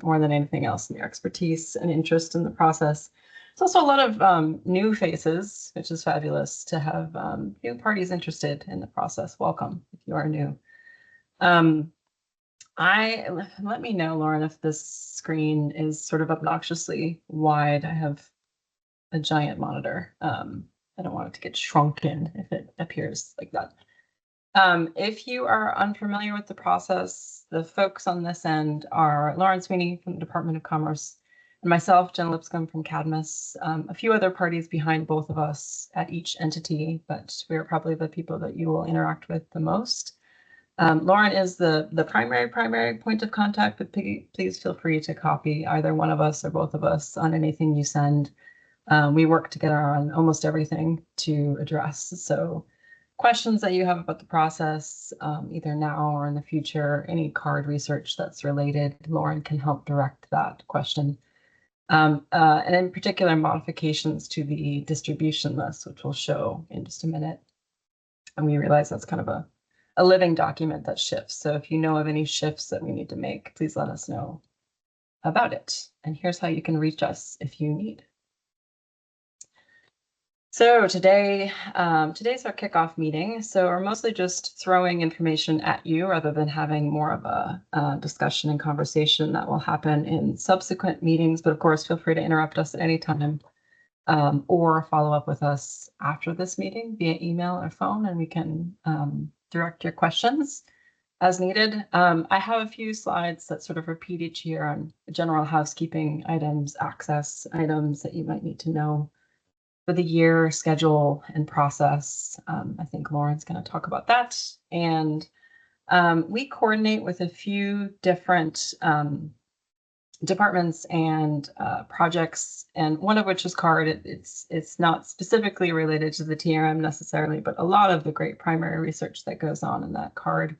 more than anything else, and your expertise and interest in the process. It's also a lot of new faces, which is fabulous to have new parties interested in the process. Welcome if you are new. Let me know, Lauren, if this screen is sort of obnoxiously wide. I have a giant monitor. I don't want it to get shrunken if it appears like that. If you are unfamiliar with the process, the folks on this end are Lauren Sweeney from the Department of Commerce and myself, Jen Lipscomb from Cadmus, a few other parties behind both of us at each entity, but we're probably the people that you will interact with the most. Lauren is the primary point of contact, but please feel free to copy either one of us or both of us on anything you send. We work together on almost everything to address. So questions that you have about the process, either now or in the future, any card research that's related, Lauren can help direct that question. And in particular, modifications to the distribution list, which we'll show in just a minute. And we realize that's kind of a living document that shifts. So if you know of any shifts that we need to make, please let us know about it. And here's how you can reach us if you need. So today's our kickoff meeting. So we're mostly just throwing information at you rather than having more of a discussion and conversation that will happen in subsequent meetings. But of course, feel free to interrupt us at any time or follow up with us after this meeting via email or phone, and we can direct your questions as needed. I have a few slides that sort of repeat each year on general housekeeping items, access items that you might need to know for the year, schedule, and process. I think Lauren's going to talk about that. And we coordinate with a few different departments and projects, and one of which is CARD. It's not specifically related to the TRM necessarily, but a lot of the great primary research that goes on in that CARD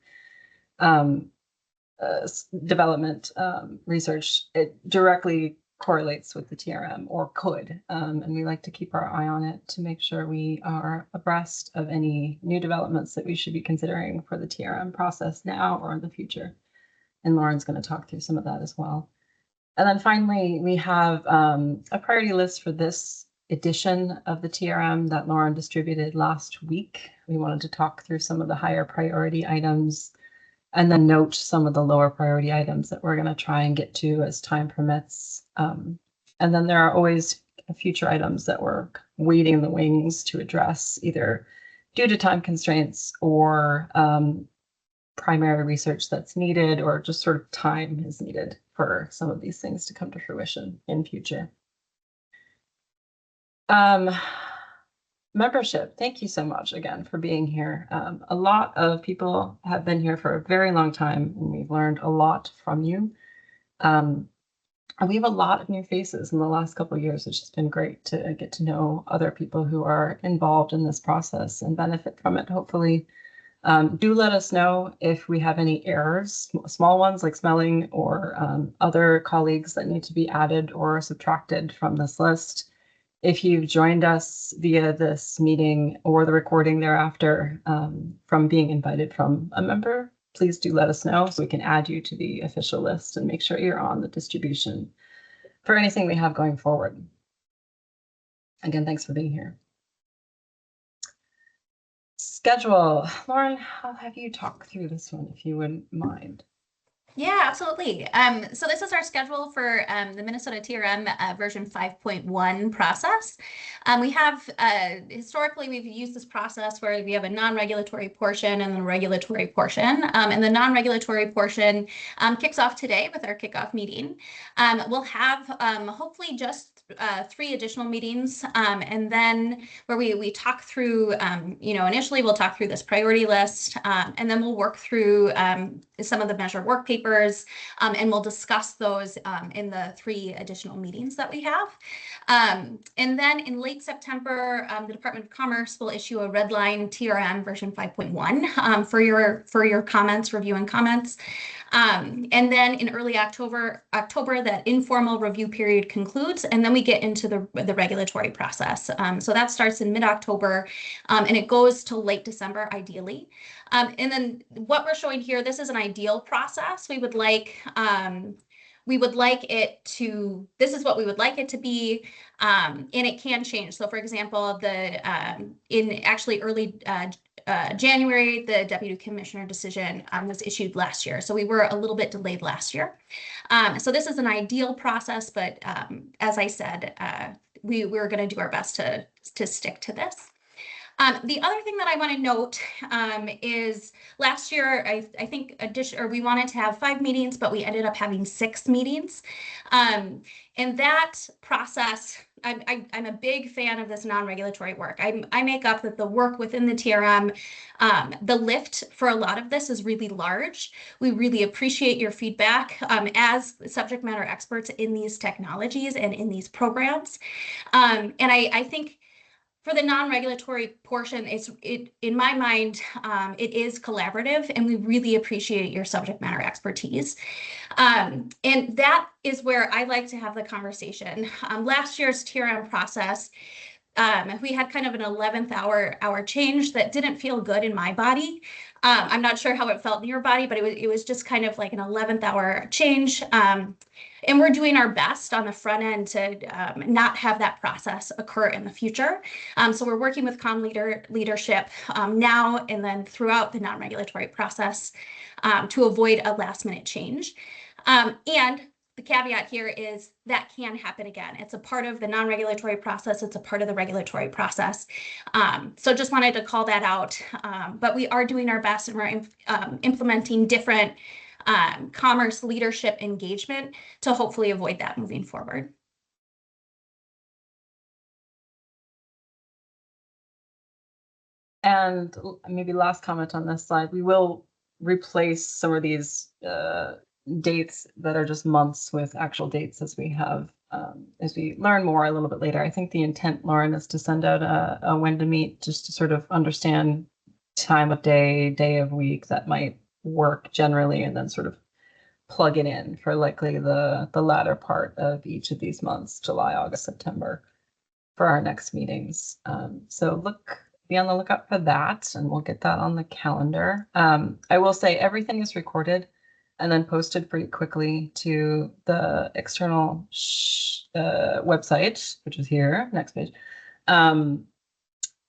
development research, it directly correlates with the TRM, or could, and we like to keep our eye on it to make sure we are abreast of any new developments that we should be considering for the TRM process now or in the future. And Lauren's going to talk through some of that as well. And then finally, we have a priority list for this edition of the TRM that Lauren distributed last week. We wanted to talk through some of the higher priority items and then note some of the lower priority items that we're going to try and get to as time permits. And then there are always future items that we're waiting in the wings to address, either due to time constraints or primary research that's needed, or just sort of time is needed for some of these things to come to fruition in future. Membership, thank you so much again for being here. A lot of people have been here for a very long time, and we've learned a lot from you. And we have a lot of new faces in the last couple of years, which has been great to get to know other people who are involved in this process and benefit from it, hopefully. Do let us know if we have any errors, small ones like spelling, or other colleagues that need to be added or subtracted from this list. If you've joined us via this meeting or the recording thereafter from being invited from a member, please do let us know so we can add you to the official list and make sure you're on the distribution for anything we have going forward. Again, thanks for being here. Schedule. Lauren, I'll have you talk through this one if you wouldn't mind. Yeah, absolutely. So this is our schedule for the Minnesota TRM version 5.1 process. We have, historically, we've used this process where we have a non-regulatory portion and a regulatory portion. And the non-regulatory portion kicks off today with our kickoff meeting. We'll have hopefully just 3 additional meetings, and then where we talk through, initially we'll talk through this priority list, and then we'll work through some of the measure work papers, and we'll discuss those in the 3 additional meetings that we have. And then in late September, the Department of Commerce will issue a red line TRM version 5.1 for your comments, review and comments. And then in early October, that informal review period concludes, and then we get into the regulatory process. So that starts in mid-October, and it goes till late December, ideally. And then what we're showing here, this is an ideal process. We would like we would like it to, this is what we would like it to be, and it can change. So for example, in actually early January, the deputy commissioner decision was issued last year. So we were a little bit delayed last year. So this is an ideal process, but as I said, we're going to do our best to stick to this. The other thing that I want to note is last year, I think we wanted to have 5 meetings, but we ended up having 6 meetings. And that process, I'm a big fan of this non-regulatory work. I make up that the work within the TRM, the lift for a lot of this is really large. We really appreciate your feedback as subject matter experts in these technologies and in these programs. And I think for the non-regulatory portion, in my mind, it is collaborative, and we really appreciate your subject matter expertise. And that is where I like to have the conversation. Last year's TRM process, we had kind of an 11th hour change that didn't feel good in my body. I'm not sure how it felt in your body, but it was just kind of like an 11th hour change. And we're doing our best on the front end to not have that process occur in the future. So we're working with leadership now and then throughout the non-regulatory process to avoid a last minute change. And the caveat here is that can happen again. It's a part of the non-regulatory process. It's a part of the regulatory process. So just wanted to call that out. But we are doing our best, and we're implementing different commerce leadership engagement to hopefully avoid that moving forward. And maybe last comment on this slide, we will replace some of these dates that are just months with actual dates as we learn more a little bit later. I think the intent, Lauren, is to send out a when to meet, just to sort of understand time of day of week that might work generally, and then sort of plug it in for likely the latter part of each of these months, July, August, September, for our next meetings. So be on the lookout for that, and we'll get that on the calendar. I will say everything is recorded and then posted pretty quickly to the external website, which is here, next page.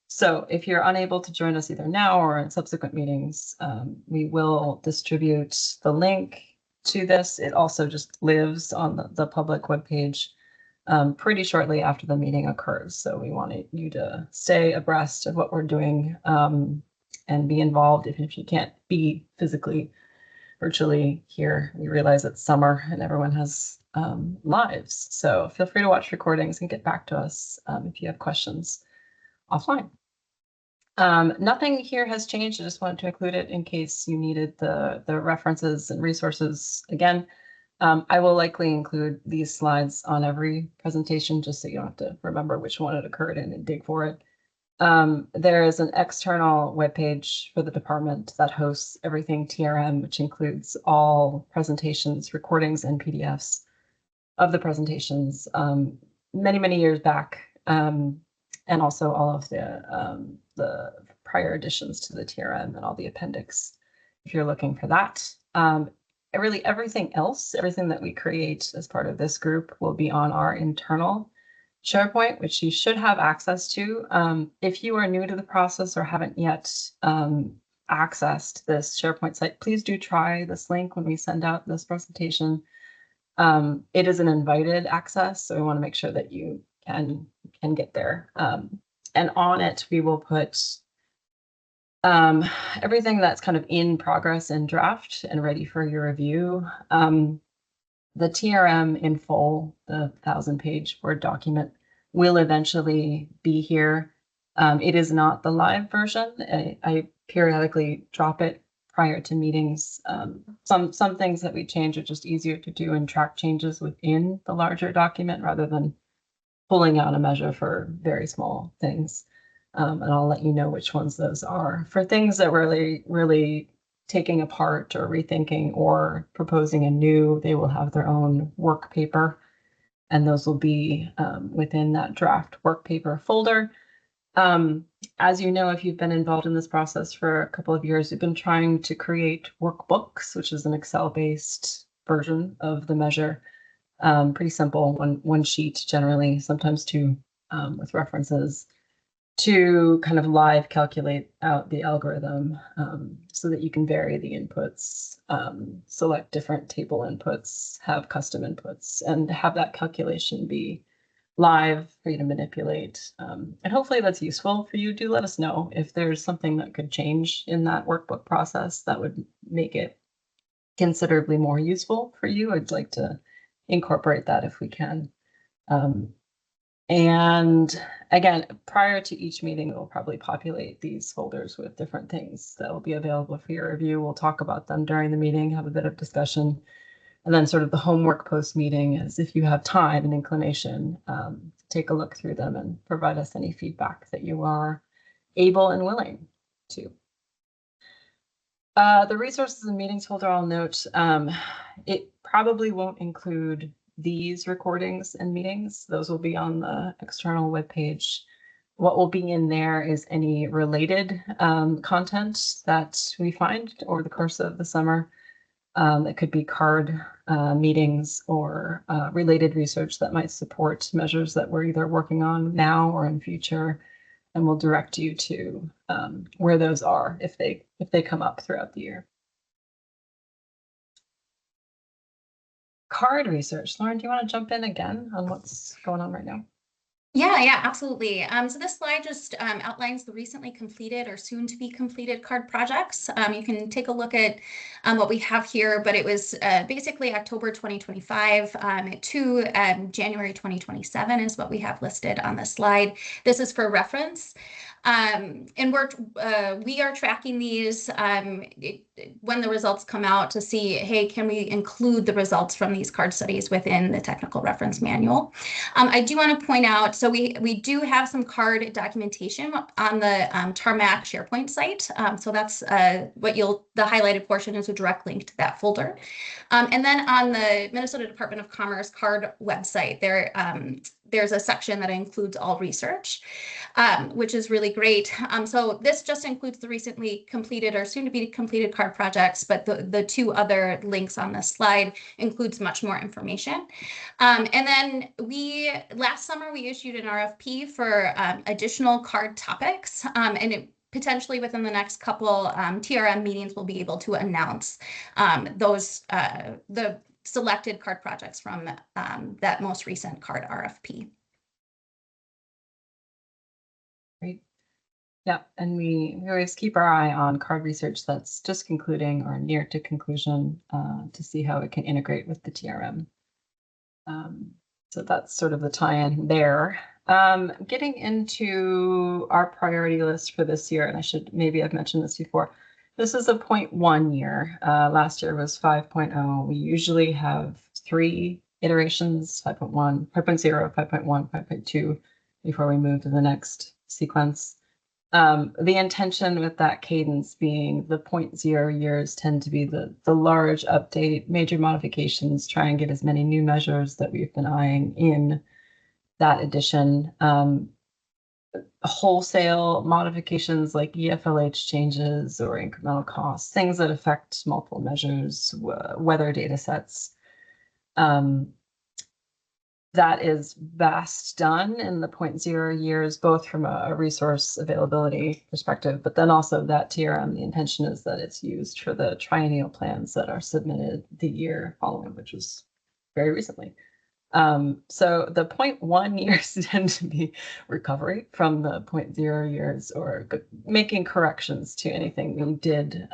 So if you're unable to join us either now or in subsequent meetings, we will distribute the link to this. It also just lives on the public webpage pretty shortly after the meeting occurs. So we wanted you to stay abreast of what we're doing and be involved if you can't be physically, virtually here. We realize it's summer and everyone has lives. So feel free to watch recordings and get back to us if you have questions offline. Nothing here has changed. I just wanted to include it in case you needed the references and resources again. I will likely include these slides on every presentation just so you don't have to remember which one it occurred in and dig for it. There is an external webpage for the department that hosts everything TRM, which includes all presentations, recordings, and PDFs of the presentations many years back, and also all of the prior additions to the TRM and all the appendix, if you're looking for that. Really everything else, everything that we create as part of this group will be on our internal SharePoint, which you should have access to. If you are new to the process or haven't yet accessed this SharePoint site, please do try this link when we send out this presentation. It is an invited access, so we want to make sure that you can get there. And on it, we will put everything that's kind of in progress and draft and ready for your review. The TRM in full, the 1,000-page Word document, will eventually be here. It is not the live version. I periodically drop it prior to meetings. Some things that we change are just easier to do and track changes within the larger document rather than pulling out a measure for very small things. And I'll let you know which ones those are. For things that really taking apart or rethinking or proposing anew, they will have their own work paper, and those will be within that draft work paper folder. As you know, if you've been involved in this process for a couple of years, we've been trying to create workbooks, which is an Excel-based version of the measure. Pretty simple, one sheet generally, sometimes two, with references to kind of live calculate out the algorithm, so that you can vary the inputs, select different table inputs, have custom inputs, and have that calculation be live for you to manipulate. And hopefully that's useful for you. Do let us know if there's something that could change in that workbook process that would make it considerably more useful for you. I'd like to incorporate that if we can. And again, prior to each meeting, we'll probably populate these folders with different things that will be available for your review. We'll talk about them during the meeting, have a bit of discussion. And then sort of the homework post meeting is if you have time and inclination, take a look through them and provide us any feedback that you are able and willing to. The resources and meetings folder, I'll note, it probably won't include these recordings and meetings. Those will be on the external webpage. What will be in there is any related content that we find over the course of the summer. It could be card meetings or related research that might support measures that we're either working on now or in future, and we'll direct you to where those are if they come up throughout the year. Card research. Lauren, do you want to jump in again on what's going on right now? Yeah, absolutely. So this slide just outlines the recently completed or soon to be completed card projects. You can take a look at what we have here, but it was basically October 2025 to January 2027 is what we have listed on the slide. This is for reference. And we are tracking these when the results come out to see, hey, can we include the results from these card studies within the technical reference manual? I do want to point out, so we do have some card documentation on the TRMAC SharePoint site. So that's the highlighted portion is a direct link to that folder. And then on the Minnesota Department of Commerce card website, there's a section that includes all research, which is really great. So this just includes the recently completed or soon to be completed card projects, but the two other links on this slide includes much more information. And then last summer we issued an RFP for additional card topics, and potentially within the next couple TRM meetings we'll be able to announce the selected card projects from that most recent card RFP. Great. Yeah, and we always keep our eye on card research that's just concluding or near to conclusion to see how it can integrate with the TRM. So that's sort of the tie-in there. Getting into our priority list for this year, and maybe I've mentioned this before. This is a 0.1 year. Last year was 5.0. We usually have 3 iterations, 5.1, 5.0, 5.1, 5.2, before we move to the next sequence. The intention with that cadence being the 0.0 years tend to be the large update, major modifications, try and get as many new measures that we've been eyeing in that edition. Wholesale modifications like EFLH changes or incremental costs, things that affect multiple measures, weather data sets. That is best done in the 0.0 years, both from a resource availability perspective, but then also that TRM, the intention is that it's used for the triennial plans that are submitted the year following, which was very recently. So the 0.1 years tend to be recovery from the 0.0 years or making corrections to anything we did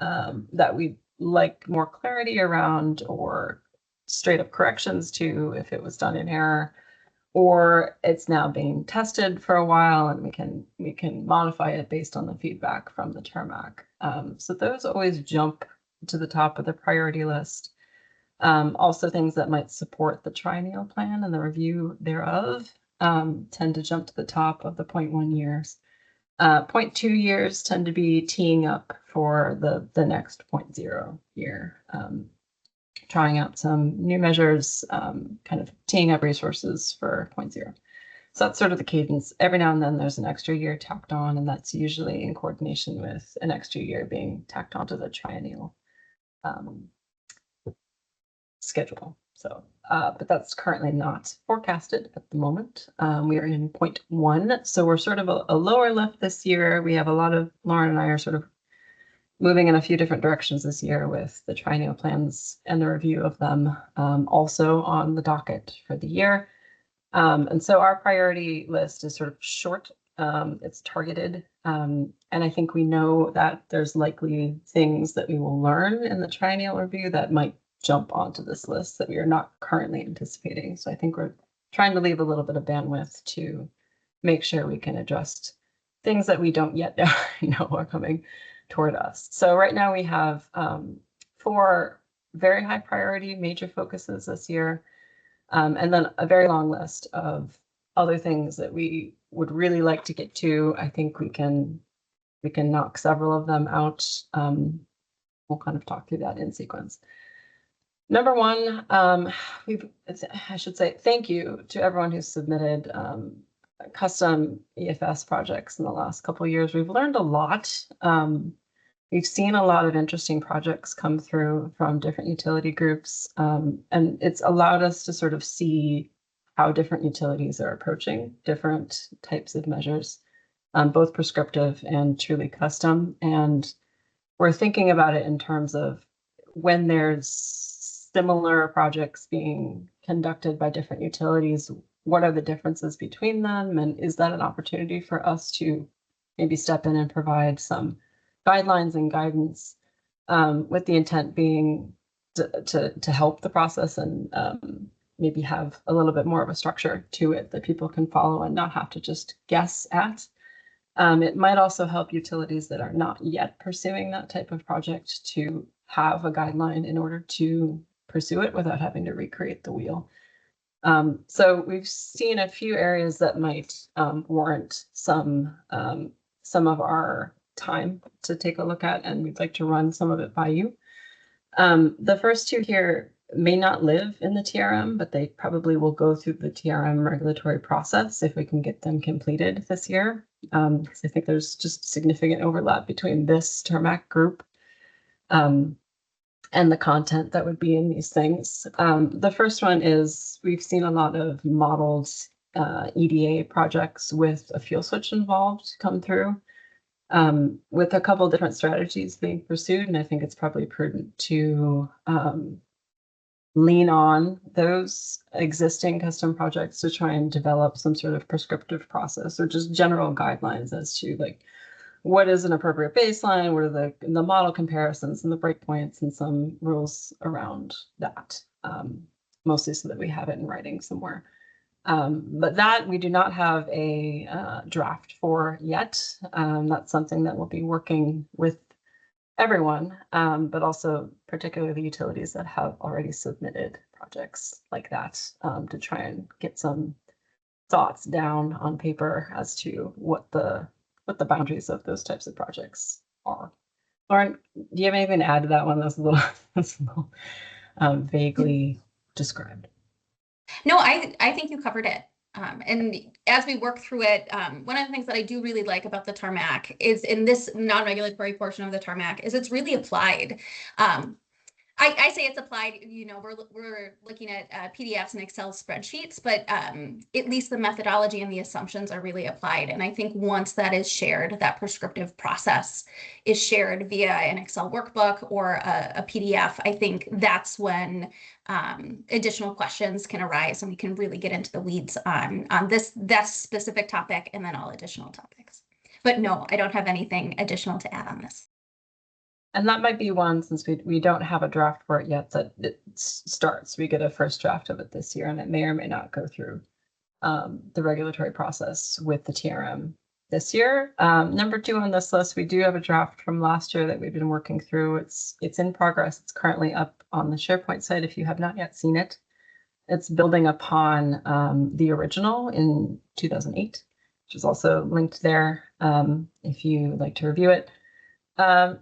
that we'd like more clarity around, or straight up corrections to if it was done in error, or it's now being tested for a while and we can modify it based on the feedback from the TRMAC. So those always jump to the top of the priority list. Also things that might support the triennial plan and the review thereof tend to jump to the top of the 0.1 years. 0.2 years tend to be teeing up for the next 0.0 year. Trying out some new measures, kind of teeing up resources for 0.0. So that's sort of the cadence. Every now and then there's an extra year tacked on, and that's usually in coordination with an extra year being tacked onto the triennial schedule. So, but that's currently not forecasted at the moment. We are in 0.1, so we're sort of a lower lift this year. We have a lot of, Lauren and I are sort of moving in a few different directions this year with the triennial plans and the review of them, also on the docket for the year. And so our priority list is sort of short. It's targeted. And I think we know that there's likely things that we will learn in the triennial review that might jump onto this list that we are not currently anticipating. So I think we're trying to leave a little bit of bandwidth to make sure we can address things that we don't yet know are coming toward us. So right now we have 4 very high priority major focuses this year, and then a very long list of other things that we would really like to get to. I think we can knock several of them out. We'll kind of talk through that in sequence. Number 1, I should say thank you to everyone who submitted custom EFS projects in the last couple of years. We've learned a lot. We've seen a lot of interesting projects come through from different utility groups, and it's allowed us to sort of see how different utilities are approaching different types of measures, both prescriptive and truly custom. And we're thinking about it in terms of when there's similar projects being conducted by different utilities, what are the differences between them? And is that an opportunity for us to maybe step in and provide some guidelines and guidance, with the intent being to help the process and maybe have a little bit more of a structure to it that people can follow and not have to just guess at. It might also help utilities that are not yet pursuing that type of project to have a guideline in order to pursue it without having to recreate the wheel. So we've seen a few areas that might warrant some of our time to take a look at, and we'd like to run some of it by you. The first 2 here may not live in the TRM, but they probably will go through the TRM regulatory process if we can get them completed this year. Because I think there's just significant overlap between this TRMAC group and the content that would be in these things. The first one is we've seen a lot of modeled EDA projects with a fuel switch involved come through, with a couple of different strategies being pursued. And I think it's probably prudent to lean on those existing custom projects to try and develop some sort of prescriptive process or just general guidelines as to like what is an appropriate baseline, what are the model comparisons and the breakpoints and some rules around that, mostly so that we have it in writing somewhere. But that we do not have a draft for yet. That's something that we'll be working with everyone, but also particularly the utilities that have already submitted projects like that, to try and get some thoughts down on paper as to what the boundaries of those types of projects are. Lauren, do you have anything to add to that one? That's a little vaguely described. No, I think you covered it. And as we work through it, one of the things that I do really like about the TRMAC is in this non-regulatory portion of the TRMAC is it's really applied. I say it's applied, you know, we're looking at PDFs and Excel spreadsheets, but at least the methodology and the assumptions are really applied. And I think once that is shared, that prescriptive process is shared via an Excel workbook or a PDF, I think that's when additional questions can arise and we can really get into the weeds on that specific topic and then all additional topics. But no, I don't have anything additional to add on this. And that might be one, since we don't have a draft for it yet, that it starts. We get a first draft of it this year, and it may or may not go through the regulatory process with the TRM this year. Number 2 on this list, we do have a draft from last year that we've been working through. It's in progress. It's currently up on the SharePoint site if you have not yet seen it. It's building upon the original in 2008, which is also linked there if you like to review it.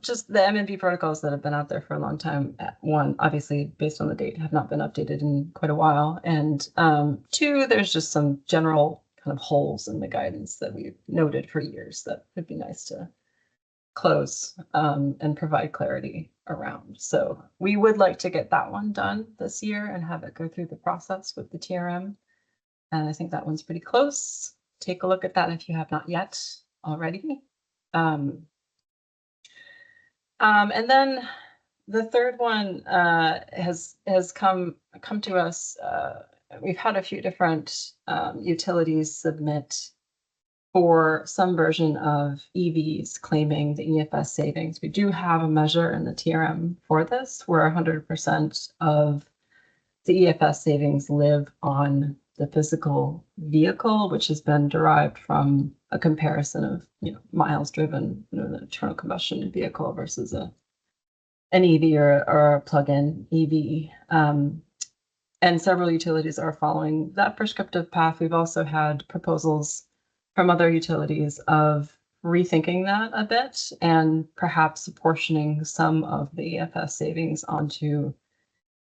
Just the MNP protocols that have been out there for a long time. 1, obviously, based on the date, have not been updated in quite a while. And 2, there's just some general kind of holes in the guidance that we've noted for years that would be nice to close and provide clarity around. So we would like to get that one done this year and have it go through the process with the TRM. And I think that one's pretty close. Take a look at that if you have not yet already. And then the third one has come to us. We've had a few different utilities submit for some version of EVs claiming the EFS savings. We do have a measure in the TRM for this, where 100% of the EFS savings live on the physical vehicle, which has been derived from a comparison of miles driven in an internal combustion vehicle versus an EV or a plug-in EV. And several utilities are following that prescriptive path. We've also had proposals from other utilities of rethinking that a bit and perhaps apportioning some of the EFS savings onto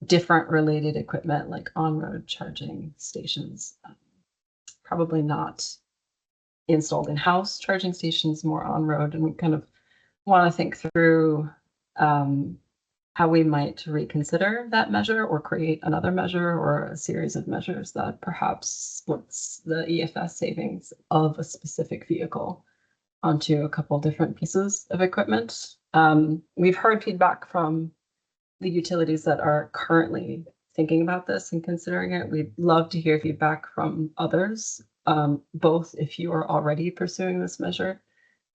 different related equipment like on-road charging stations. Probably not installed in-house charging stations, more on-road. And we kind of want to think through how we might reconsider that measure or create another measure or a series of measures that perhaps splits the EFS savings of a specific vehicle onto a couple different pieces of equipment. We've heard feedback from the utilities that are currently thinking about this and considering it. We'd love to hear feedback from others, both if you are already pursuing this measure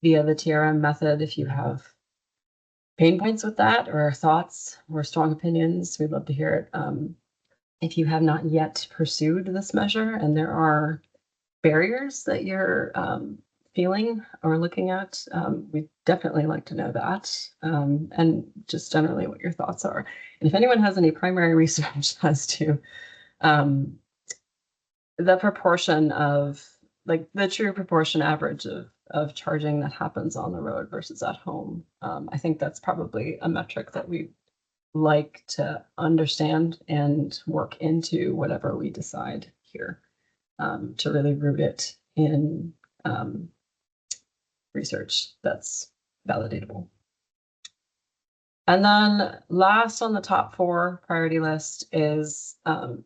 via the TRM method, if you have pain points with that or thoughts or strong opinions, we'd love to hear it. If you have not yet pursued this measure and there are barriers that you're feeling or looking at, we'd definitely like to know that, and just generally what your thoughts are. And if anyone has any primary research as to the proportion of, like the true proportion average of charging that happens on the road versus at home, I think that's probably a metric that we like to understand and work into whatever we decide here, to really root it in research that's validatable. And then last on the top 4 priority list is kind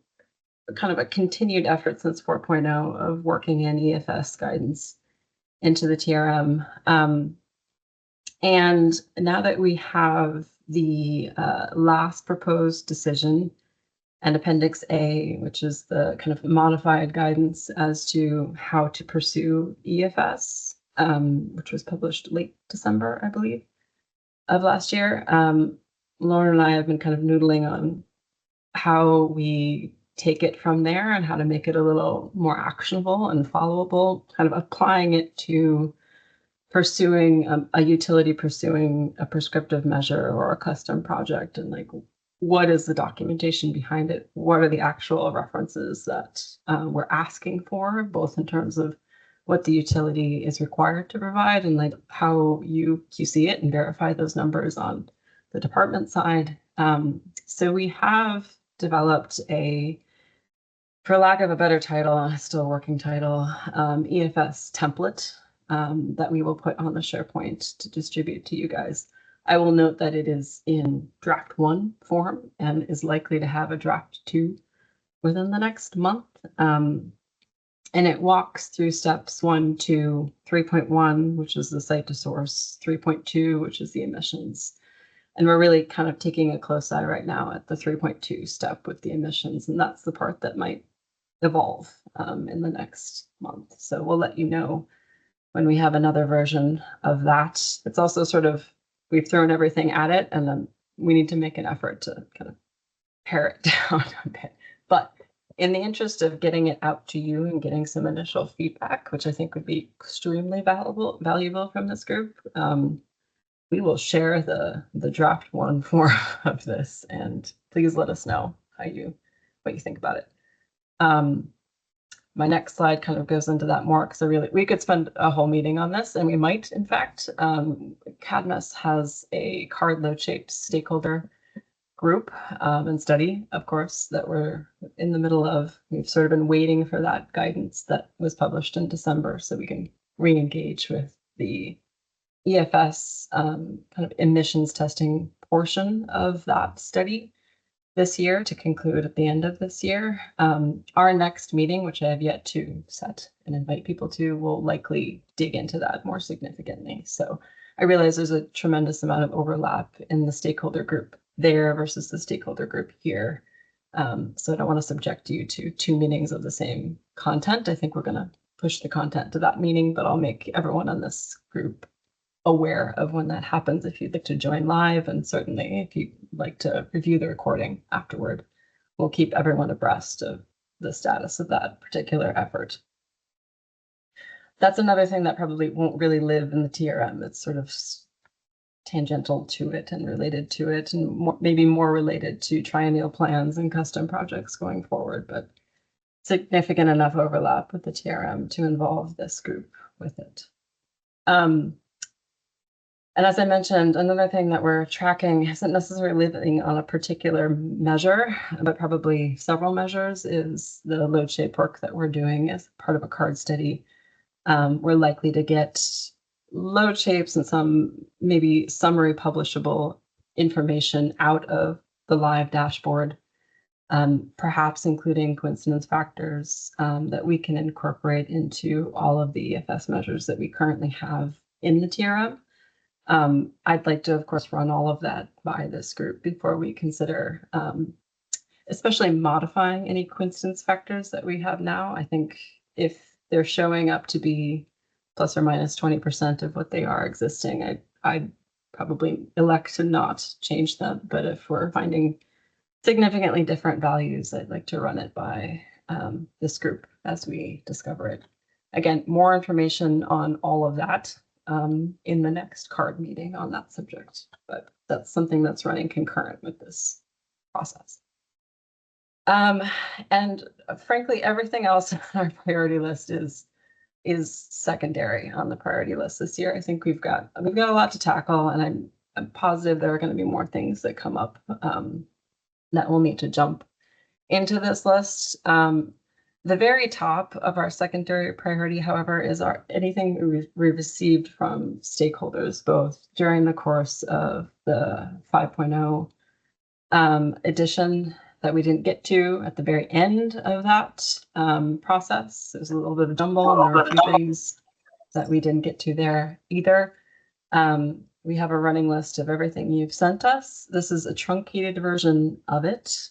of a continued effort since 4.0 of working in EFS guidance into the TRM. And now that we have the last proposed decision and Appendix A, which is the kind of modified guidance as to how to pursue EFS, which was published late December, I believe, of last year. Lauren and I have been kind of noodling on how we take it from there and how to make it a little more actionable and followable, kind of applying it to pursuing a utility, pursuing a prescriptive measure or a custom project, and like, what is the documentation behind it? What are the actual references that we're asking for, both in terms of what the utility is required to provide and like how you QC it and verify those numbers on the department side. So we have developed a, for lack of a better title, still working title, EFS template that we will put on the SharePoint to distribute to you guys. I will note that it is in draft 1 form and is likely to have a draft 2 within the next month. And it walks through steps 1 to 3.1, which is the site to source, 3.2, which is the emissions. And we're really kind of taking a close eye right now at the 3.2 step with the emissions. And that's the part that might evolve in the next month. So we'll let you know when we have another version of that. It's also sort of, we've thrown everything at it, and then we need to make an effort to kind of pare it down a bit. But in the interest of getting it out to you and getting some initial feedback, which I think would be extremely valuable from this group, we will share the draft 1 form of this, and please let us know what you think about it. My next slide kind of goes into that more, because we could spend a whole meeting on this, and we might, in fact. CADMAS has a card load shaped stakeholder group and study, of course, that we're in the middle of. We've sort of been waiting for that guidance that was published in December so we can re-engage with the EFS kind of emissions testing portion of that study this year to conclude at the end of this year. Our next meeting, which I have yet to set and invite people to, will likely dig into that more significantly. So I realize there's a tremendous amount of overlap in the stakeholder group there versus the stakeholder group here. So I don't want to subject you to 2 meetings of the same content. I think we're going to push the content to that meeting, but I'll make everyone on this group aware of when that happens if you'd like to join live, and certainly if you'd like to review the recording afterward. We'll keep everyone abreast of the status of that particular effort. That's another thing that probably won't really live in the TRM. It's sort of tangential to it and related to it, and maybe more related to triennial plans and custom projects going forward, but significant enough overlap with the TRM to involve this group with it. And as I mentioned, another thing that we're tracking isn't necessarily living on a particular measure, but probably several measures, is the load shape work that we're doing as part of a card study. We're likely to get load shapes and some maybe summary publishable information out of the live dashboard, perhaps including coincidence factors that we can incorporate into all of the EFS measures that we currently have in the TRM. I'd like to, of course, run all of that by this group before we consider, especially modifying any coincidence factors that we have now. I think if they're showing up to be plus or minus 20% of what they are existing, I'd probably elect to not change them. But if we're finding significantly different values, I'd like to run it by this group as we discover it. Again, more information on all of that in the next card meeting on that subject, but that's something that's running concurrent with this process. And frankly, everything else on our priority list is secondary on the priority list this year. I think we've got a lot to tackle, and I'm positive there are going to be more things that come up that will need to jump into this list. The very top of our secondary priority, however, is anything we received from stakeholders, both during the course of the 5.0 edition that we didn't get to at the very end of that process. There's a little bit of jumble, and there are a few things that we didn't get to there either. We have a running list of everything you've sent us. This is a truncated version of it.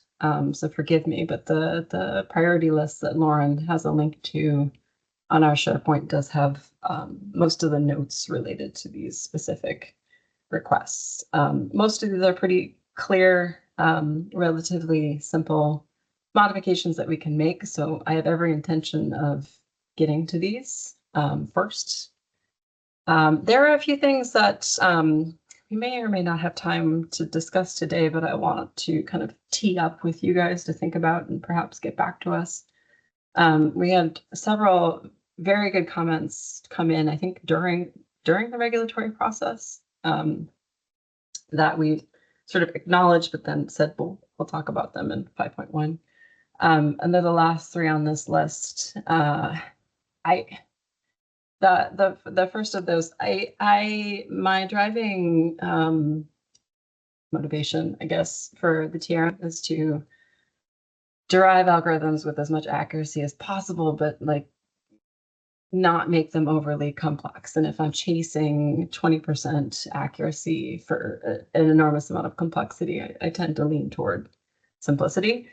So forgive me, but the priority list that Lauren has a link to on our SharePoint does have most of the notes related to these specific requests. Most of these are pretty clear, relatively simple modifications that we can make. So I have every intention of getting to these first. There are a few things that we may or may not have time to discuss today, but I want to kind of tee up with you guys to think about and perhaps get back to us. We had several very good comments come in, I think, during the regulatory process that we sort of acknowledged, but then said, we'll talk about them in 5.1. And they're the last 3 on this list. The first of those, my driving motivation, I guess, for the TRM is to derive algorithms with as much accuracy as possible, but like not make them overly complex. And if I'm chasing 20% accuracy for an enormous amount of complexity, I tend to lean toward simplicity.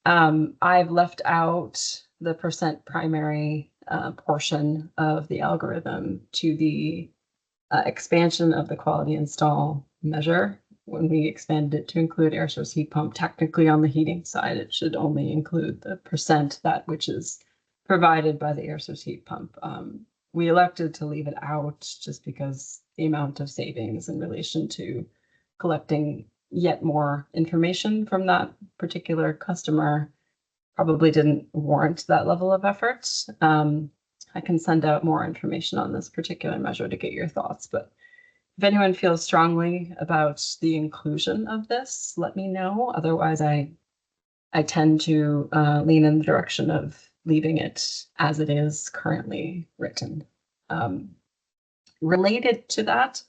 I've left out the percent primary portion of the algorithm to the expansion of the quality install measure. When we expanded it to include air source heat pump, technically on the heating side, it should only include the percent that which is provided by the air source heat pump. We elected to leave it out just because the amount of savings in relation to collecting yet more information from that particular customer probably didn't warrant that level of effort. I can send out more information on this particular measure to get your thoughts, but if anyone feels strongly about the inclusion of this, let me know. Otherwise, I tend to lean in the direction of leaving it as it is currently written. Related to that,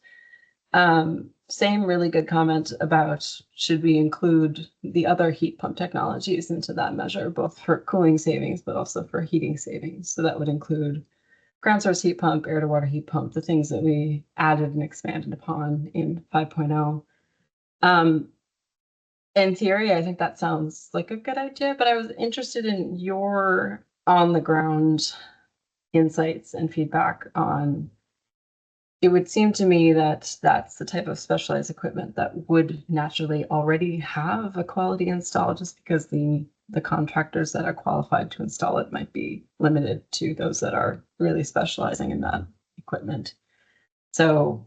same really good comment about should we include the other heat pump technologies into that measure, both for cooling savings, but also for heating savings. So that would include ground source heat pump, air to water heat pump, the things that we added and expanded upon in 5.0. In theory, I think that sounds like a good idea, but I was interested in your on the ground insights and feedback on. It would seem to me that that's the type of specialized equipment that would naturally already have a quality install, just because the contractors that are qualified to install it might be limited to those that are really specializing in that equipment. So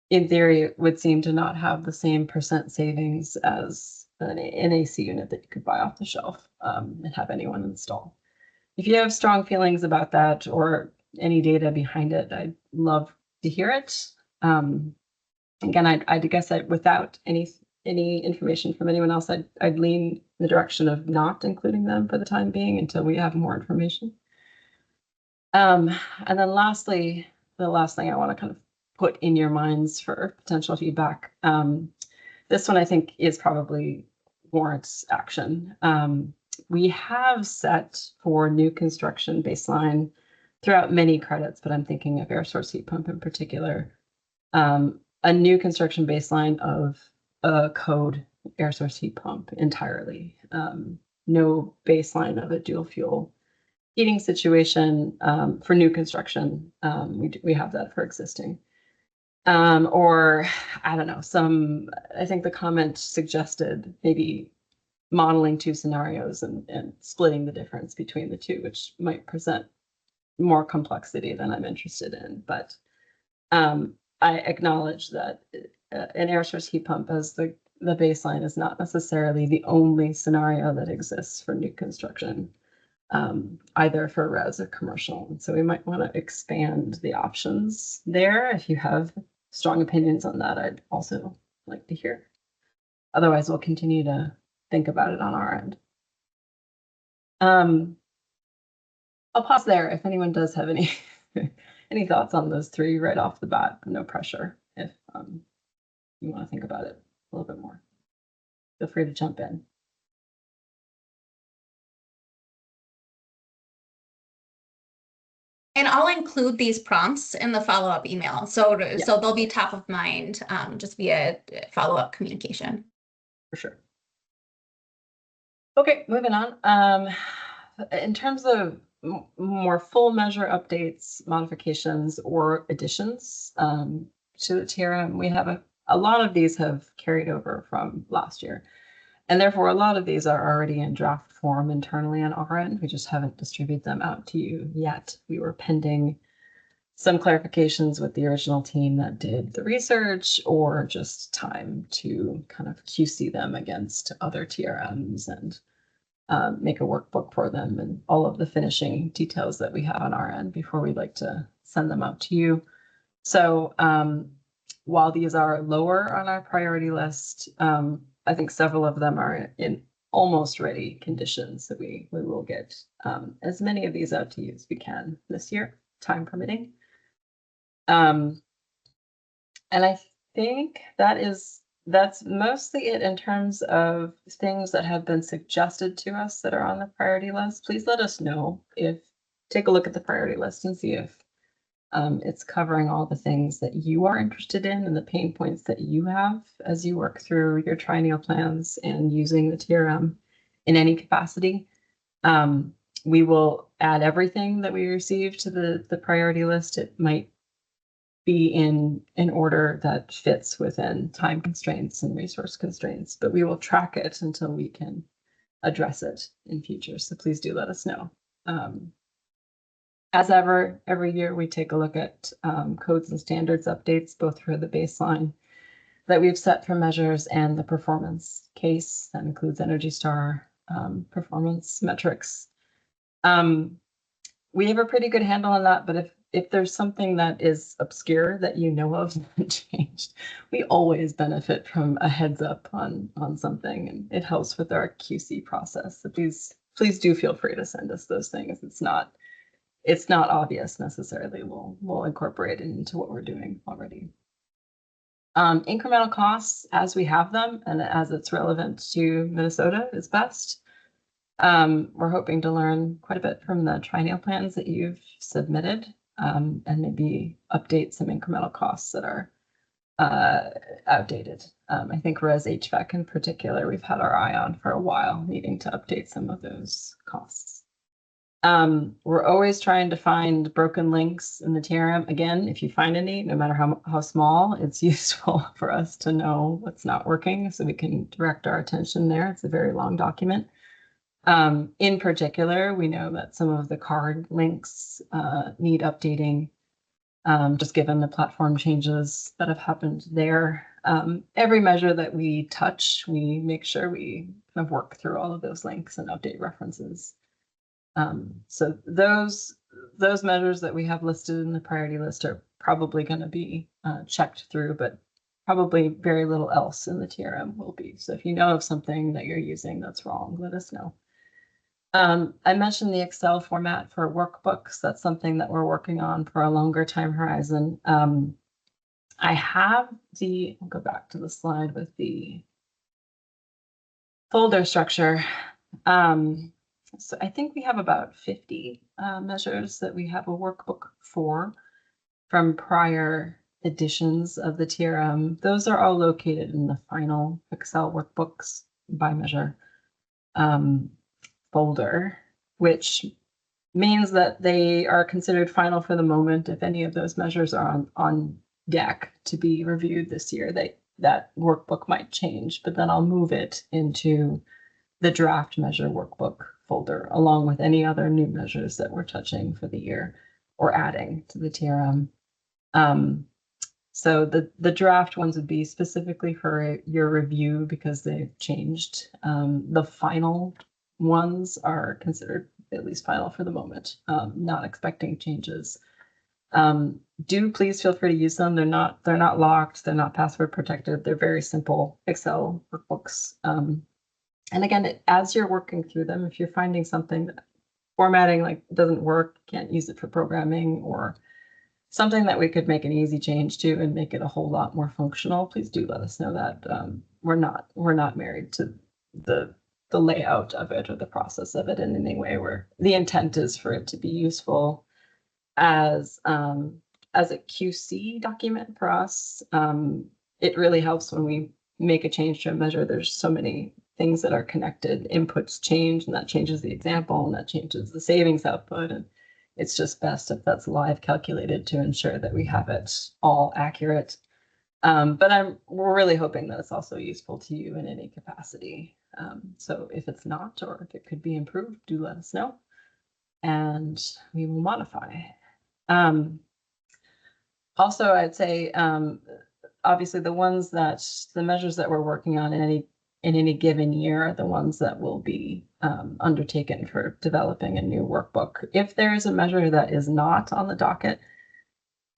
in theory, it would seem to not have the same percent savings as an AC unit that you could buy off the shelf and have anyone install. If you have strong feelings about that or any data behind it, I'd love to hear it. Again, I guess without any information from anyone else, I'd lean the direction of not including them for the time being until we have more information. And then lastly, the last thing I want to kind of put in your minds for potential feedback. This one I think is probably warrants action. We have set for new construction baseline throughout many credits, but I'm thinking of air source heat pump in particular, a new construction baseline of a code air source heat pump entirely. No baseline of a dual fuel heating situation for new construction. We have that for existing. Or I don't know, I think the comment suggested maybe modeling two scenarios and splitting the difference between the two, which might present more complexity than I'm interested in. But I acknowledge that an air source heat pump as the baseline is not necessarily the only scenario that exists for new construction, either for res or commercial. And so we might want to expand the options there. If you have strong opinions on that, I'd also like to hear. Otherwise, we'll continue to think about it on our end. I'll pause there if anyone does have any any thoughts on those three right off the bat. No pressure if you want to think about it a little bit more. Feel free to jump in. And I'll include these prompts in the follow-up email. So they'll be top of mind just via follow-up communication. For sure. Okay, moving on. In terms of more full measure updates, modifications, or additions to the TRM, we have a lot of these have carried over from last year. And therefore, a lot of these are already in draft form internally on our end. We just haven't distributed them out to you yet. We were pending some clarifications with the original team that did the research, or just time to kind of QC them against other TRMs and make a workbook for them and all of the finishing details that we have on our end before we'd like to send them out to you. So while these are lower on our priority list, I think several of them are in almost ready conditions, so we will get as many of these out to you as we can this year, time permitting. And I think that's mostly it in terms of things that have been suggested to us that are on the priority list. Please let us know take a look at the priority list and see if it's covering all the things that you are interested in and the pain points that you have as you work through your triennial plans and using the TRM in any capacity. We will add everything that we receive to the priority list. It might be in an order that fits within time constraints and resource constraints, but we will track it until we can address it in future. So please do let us know. As ever, every year we take a look at codes and standards updates, both for the baseline that we've set for measures and the performance case that includes Energy Star performance metrics. We have a pretty good handle on that, but if there's something that is obscure that you know of that changed, we always benefit from a heads up on something, and it helps with our QC process. So please do feel free to send us those things. It's not obvious necessarily. We'll incorporate it into what we're doing already. Incremental costs as we have them and as it's relevant to Minnesota is best. We're hoping to learn quite a bit from the triennial plans that you've submitted, and maybe update some incremental costs that are outdated. I think Res HVAC in particular, we've had our eye on for a while, needing to update some of those costs. We're always trying to find broken links in the TRM. Again, if you find any, no matter how small, it's useful for us to know what's not working so we can direct our attention there. It's a very long document. In particular, we know that some of the card links need updating, just given the platform changes that have happened there. Every measure that we touch, we make sure we kind of work through all of those links and update references. So those measures that we have listed in the priority list are probably going to be checked through, but probably very little else in the TRM will be. So if you know of something that you're using that's wrong, let us know. I mentioned the Excel format for workbooks. That's something that we're working on for a longer time horizon. I have I'll go back to the slide with the folder structure. So I think we have about 50 measures that we have a workbook for from prior editions of the TRM. Those are all located in the final Excel workbooks by measure folder, which means that they are considered final for the moment. If any of those measures are on deck to be reviewed this year, that workbook might change, but then I'll move it into the draft measure workbook folder, along with any other new measures that we're touching for the year or adding to the TRM. So the draft ones would be specifically for your review because they've changed. The final ones are considered at least final for the moment, not expecting changes. Do please feel free to use them. They're not locked, they're not password protected, they're very simple Excel workbooks. And again, as you're working through them, if you're finding something that formatting like doesn't work, can't use it for programming, or something that we could make an easy change to and make it a whole lot more functional, please do let us know that. We're not married to the layout of it or the process of it in any way. Where the intent is for it to be useful as a QC document for us. It really helps when we make a change to a measure. There's so many things that are connected. Inputs change, and that changes the example, and that changes the savings output. And it's just best if that's live calculated to ensure that we have it all accurate. But we're really hoping that it's also useful to you in any capacity. So if it's not, or if it could be improved, do let us know, and we will modify. Also, I'd say, obviously, the measures that we're working on in any given year are the ones that will be undertaken for developing a new workbook. If there is a measure that is not on the docket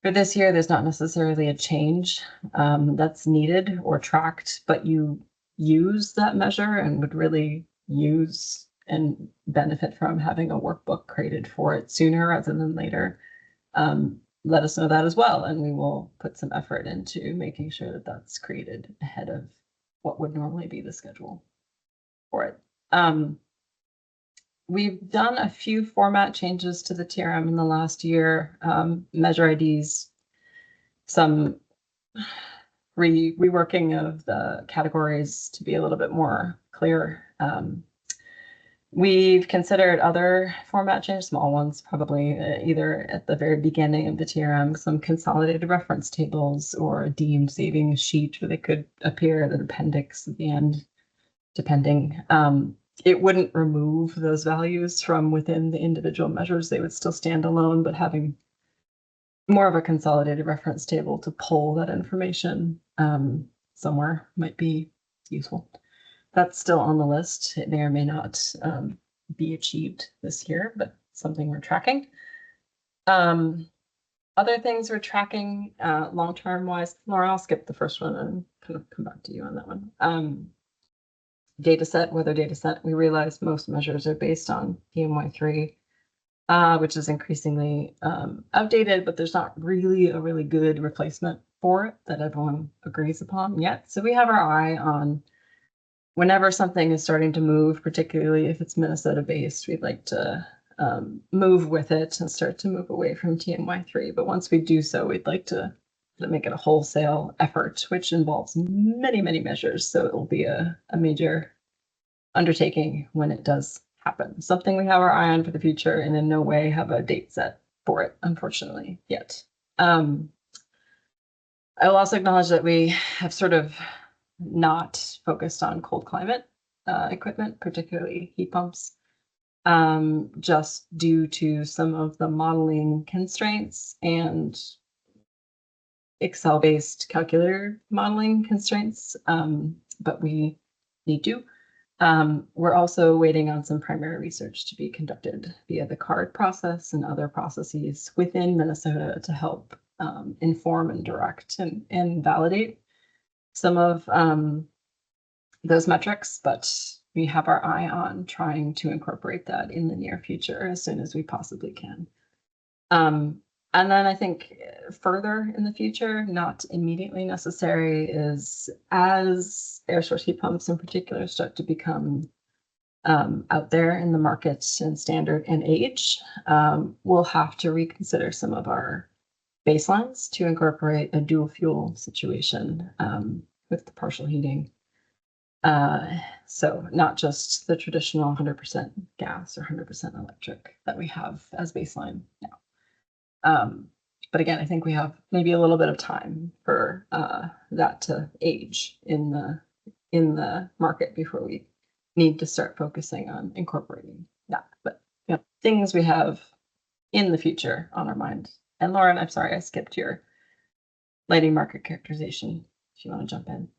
for this year, there's not necessarily a change that's needed or tracked, but you use that measure and would really use and benefit from having a workbook created for it sooner rather than later. Let us know that as well, and we will put some effort into making sure that that's created ahead of what would normally be the schedule for it. We've done a few format changes to the TRM in the last year, measure IDs, some reworking of the categories to be a little bit more clear. We've considered other format changes, small ones, probably either at the very beginning of the TRM, some consolidated reference tables or a deemed savings sheet where they could appear at an appendix at the end, depending. It wouldn't remove those values from within the individual measures. They would still stand alone, but having more of a consolidated reference table to pull that information somewhere might be useful. That's still on the list. It may or may not be achieved this year, but something we're tracking. Other things we're tracking long-term wise, Lauren, I'll skip the first one and kind of come back to you on that one. Data set, weather data set. We realize most measures are based on PMY3, which is increasingly outdated, but there's not really a really good replacement for it that everyone agrees upon yet. So we have our eye on whenever something is starting to move, particularly if it's Minnesota-based, we'd like to move with it and start to move away from TMY3. But once we do so, we'd like to make it a wholesale effort, which involves many, many measures. So it will be a major undertaking when it does happen. Something we have our eye on for the future, and in no way have a date set for it, unfortunately, yet. I will also acknowledge that we have sort of not focused on cold climate equipment, particularly heat pumps, just due to some of the modeling constraints and Excel-based calculator modeling constraints, but we need to. We're also waiting on some primary research to be conducted via the CARD process and other processes within Minnesota to help inform and direct and validate some of those metrics, but we have our eye on trying to incorporate that in the near future as soon as we possibly can. And then I think further in the future, not immediately necessary, is as air source heat pumps in particular start to become out there in the market and standard and age, we'll have to reconsider some of our baselines to incorporate a dual fuel situation with the partial heating. So not just the traditional 100% gas or 100% electric that we have as baseline now. But again, I think we have maybe a little bit of time for that to age in the market before we need to start focusing on incorporating that. But you know, things we have in the future on our mind. And Lauren, I'm sorry, I skipped your lighting market characterization. If you want to jump in.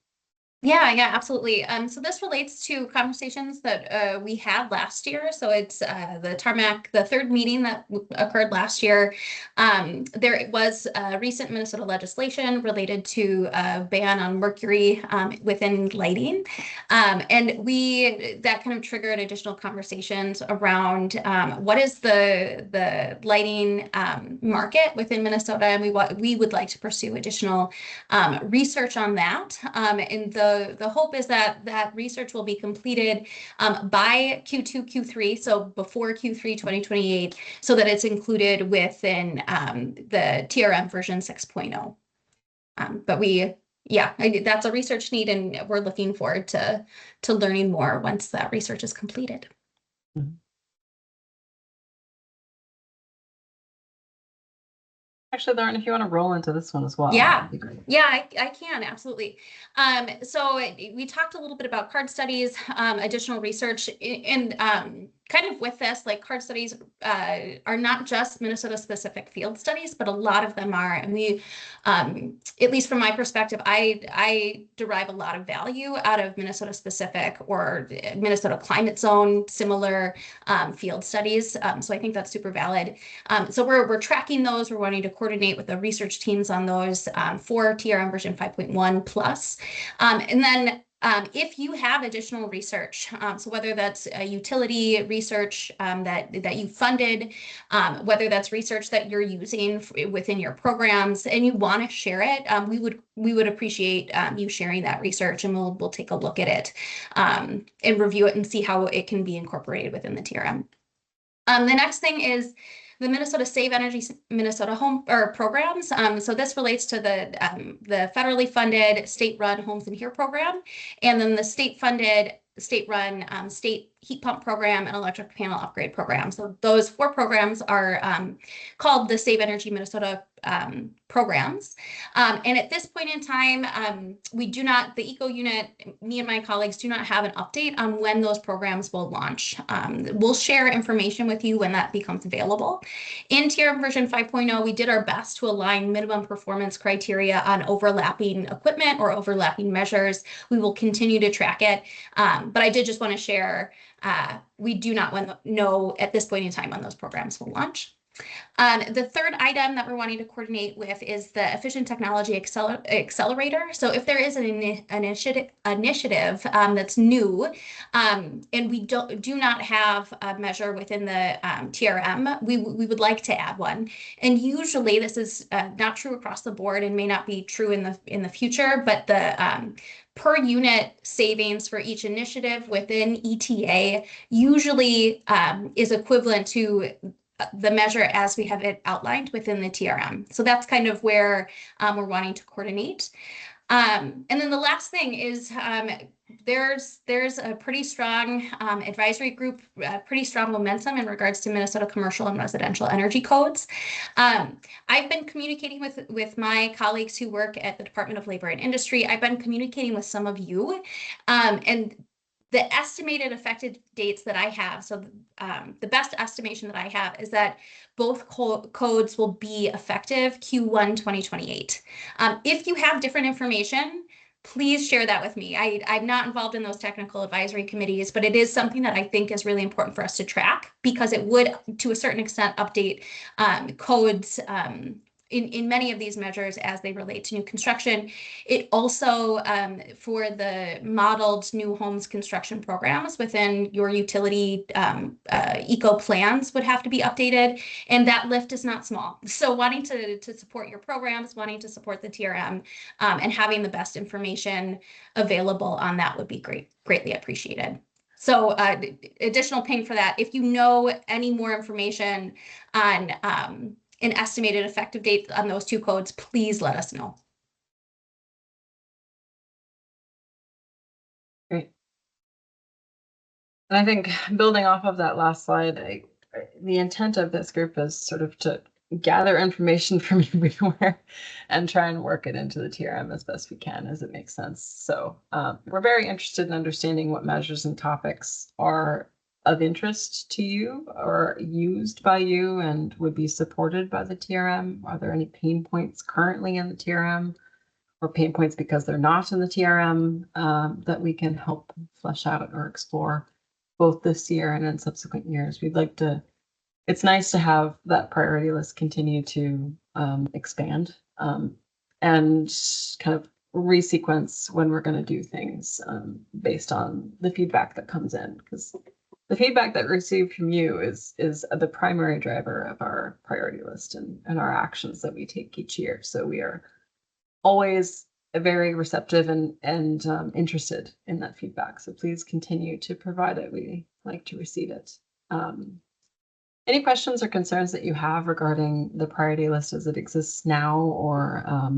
Yeah, absolutely. So this relates to conversations that we had last year. So it's the TRMAC, the third meeting that occurred last year. There was recent Minnesota legislation related to a ban on mercury within lighting. And that kind of triggered additional conversations around what is the lighting market within Minnesota. And we would like to pursue additional research on that. And the hope is that research will be completed by Q2, Q3, so before Q3 2028, so that it's included within the TRM version 6.0. But that's a research need, and we're looking forward to learning more once that research is completed. Mm-hmm. Actually, Lauren, if you want to roll into this one as well. Yeah, I can, absolutely. So we talked a little bit about CARD studies, additional research, and kind of with this, like CARD studies are not just Minnesota specific field studies, but a lot of them are. And we, at least from my perspective, I derive a lot of value out of Minnesota specific or Minnesota climate zone similar field studies. So I think that's super valid. So we're tracking those. We're wanting to coordinate with the research teams on those for TRM version 5.1 plus. And then if you have additional research, so whether that's utility research that you funded, whether that's research that you're using within your programs, and you want to share it, we would appreciate you sharing that research, and we'll take a look at it and review it and see how it can be incorporated within the TRM. The next thing is the Minnesota Save Energy Minnesota home or programs. So this relates to the federally funded state-run Homes in Here program, and then the state-funded, state-run state heat pump program and electric panel upgrade program. So those four programs are called the Save Energy Minnesota programs. And at this point in time, we do not, the Eco Unit, me and my colleagues do not have an update on when those programs will launch. We'll share information with you when that becomes available. In TRM version 5.0, we did our best to align minimum performance criteria on overlapping equipment or overlapping measures. We will continue to track it. But I did just want to share, we do not know at this point in time when those programs will launch. The third item that we're wanting to coordinate with is the Efficient Technology Accelerator. So if there is an initiative that's new, and we do not have a measure within the TRM, we would like to add one. And usually this is not true across the board and may not be true in the future, but the per unit savings for each initiative within ETA usually is equivalent to the measure as we have it outlined within the TRM. So that's kind of where we're wanting to coordinate. And then the last thing is there's a pretty strong advisory group, pretty strong momentum in regards to Minnesota commercial and residential energy codes. I've been communicating with my colleagues who work at the Department of Labor and Industry. I've been communicating with some of you, and the estimated effective dates that I have, so the best estimation that I have is that both codes will be effective Q1 2028. If you have different information, please share that with me. I'm not involved in those technical advisory committees, but it is something that I think is really important for us to track because it would, to a certain extent, update codes in many of these measures as they relate to new construction. It also, for the modeled new homes construction programs within your utility eco plans would have to be updated. And that lift is not small. So wanting to support your programs, wanting to support the TRM, and having the best information available on that would be greatly appreciated. So additional ping for that. If you know any more information on an estimated effective date on those two codes, please let us know. Great. And I think building off of that last slide, the intent of this group is sort of to gather information from everywhere and try and work it into the TRM as best we can as it makes sense. So we're very interested in understanding what measures and topics are of interest to you or used by you and would be supported by the TRM. Are there any pain points currently in the TRM or pain points because they're not in the TRM that we can help flesh out or explore both this year and in subsequent years? We'd like to, it's nice to have that priority list continue to expand and kind of resequence when we're going to do things based on the feedback that comes in, because the feedback that we receive from you is the primary driver of our priority list and our actions that we take each year. So we are always very receptive and interested in that feedback. So please continue to provide it. We like to receive it. Any questions or concerns that you have regarding the priority list as it exists now, or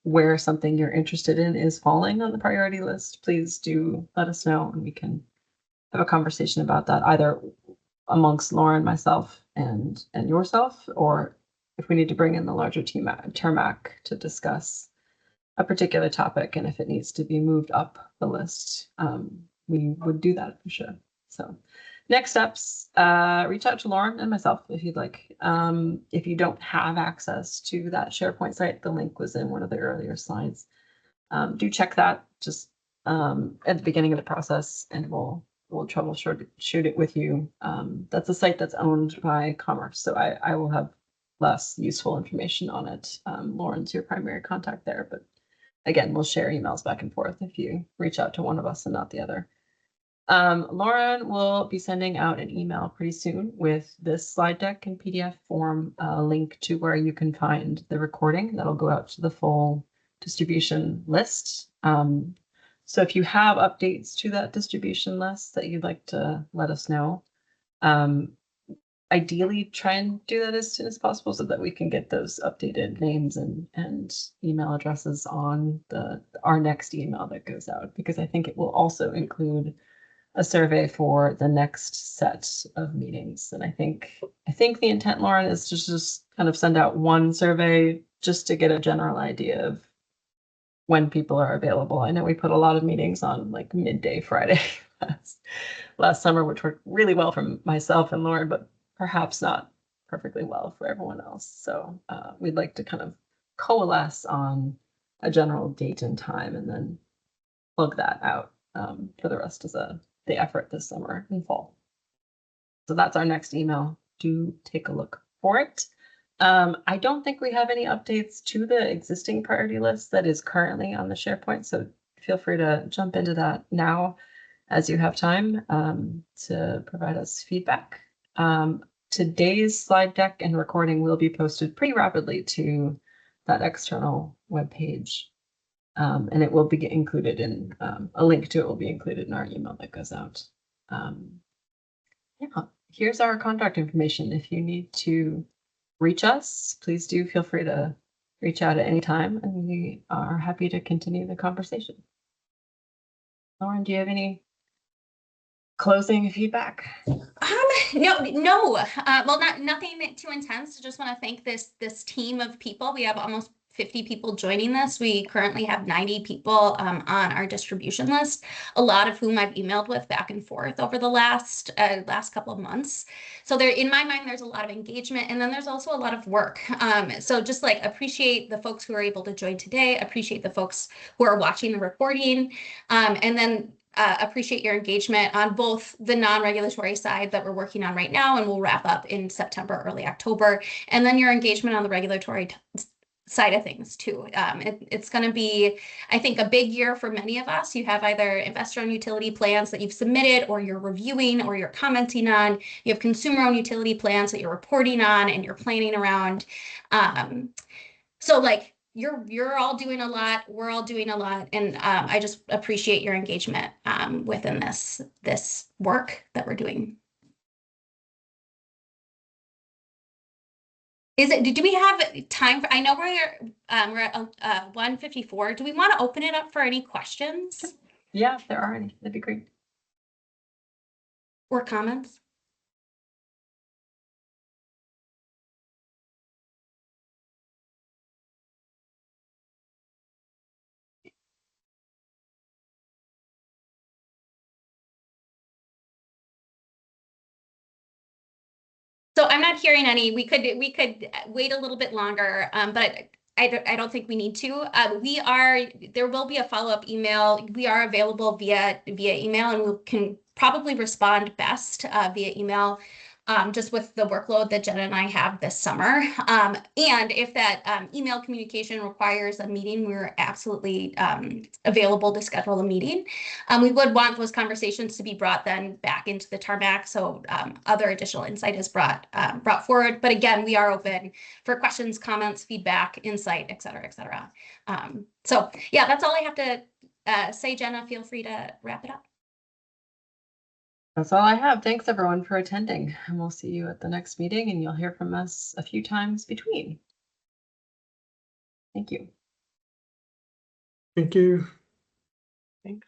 where something you're interested in is falling on the priority list, please do let us know and we can have a conversation about that either amongst Lauren, myself, and yourself, or if we need to bring in the larger team at TRMAC to discuss a particular topic, and if it needs to be moved up the list, we would do that for sure. So next steps, reach out to Lauren and myself if you'd like. If you don't have access to that SharePoint site, the link was in one of the earlier slides. Do check that just at the beginning of the process, and we'll troubleshoot it with you. That's a site that's owned by Commerce, so I will have less useful information on it. Lauren's your primary contact there, but again, we'll share emails back and forth if you reach out to one of us and not the other. Lauren will be sending out an email pretty soon with this slide deck and PDF form, a link to where you can find the recording that'll go out to the full distribution list. So if you have updates to that distribution list that you'd like to let us know, ideally try and do that as soon as possible so that we can get those updated names and email addresses on our next email that goes out, because I think it will also include a survey for the next set of meetings. And I think the intent, Lauren, is to just kind of send out one survey just to get a general idea of when people are available. I know we put a lot of meetings on like midday Friday last summer, which worked really well for myself and Lauren, but perhaps not perfectly well for everyone else. So we'd like to kind of coalesce on a general date and time and then plug that out for the rest of the effort this summer and fall. So that's our next email. Do take a look for it. I don't think we have any updates to the existing priority list that is currently on the SharePoint, so feel free to jump into that now as you have time to provide us feedback. Today's slide deck and recording will be posted pretty rapidly to that external webpage, and it will be included in a link to it will be included in our email that goes out. Yeah, here's our contact information. If you need to reach us, please do feel free to reach out at any time, and we are happy to continue the conversation. Lauren, do you have any closing feedback? No. Well, nothing too intense. I just want to thank this team of people. We have almost 50 people joining this. We currently have 90 people on our distribution list, a lot of whom I've emailed with back and forth over the last couple of months. So there, in my mind, there's a lot of engagement, and then there's also a lot of work. So just like appreciate the folks who are able to join today, appreciate the folks who are watching the recording, and then appreciate your engagement on both the non-regulatory side that we're working on right now, and we'll wrap up in September, early October, and then your engagement on the regulatory side of things too. It's going to be, I think, a big year for many of us. You have either investor-owned utility plans that you've submitted, or you're reviewing, or you're commenting on. You have consumer-owned utility plans that you're reporting on and you're planning around. So like, you're all doing a lot, we're all doing a lot, and I just appreciate your engagement within this work that we're doing. Do we have time for, I know we're at 1:54. Do we want to open it up for any questions? Yeah, if there are any, that'd be great. Or comments? So I'm not hearing any. We could wait a little bit longer, but I don't think we need to. There will be a follow-up email. We are available via email, and we can probably respond best via email, just with the workload that Jenna and I have this summer. And if that email communication requires a meeting, we're absolutely available to schedule a meeting. We would want those conversations to be brought then back into the TRMAC, so other additional insight is brought forward. But again, we are open for questions, comments, feedback, insight, et cetera, et cetera. So yeah, that's all I have to say. Jenna, feel free to wrap it up. That's all I have. Thanks everyone for attending, and we'll see you at the next meeting, and you'll hear from us a few times between. Thank you. Thank you. Thanks.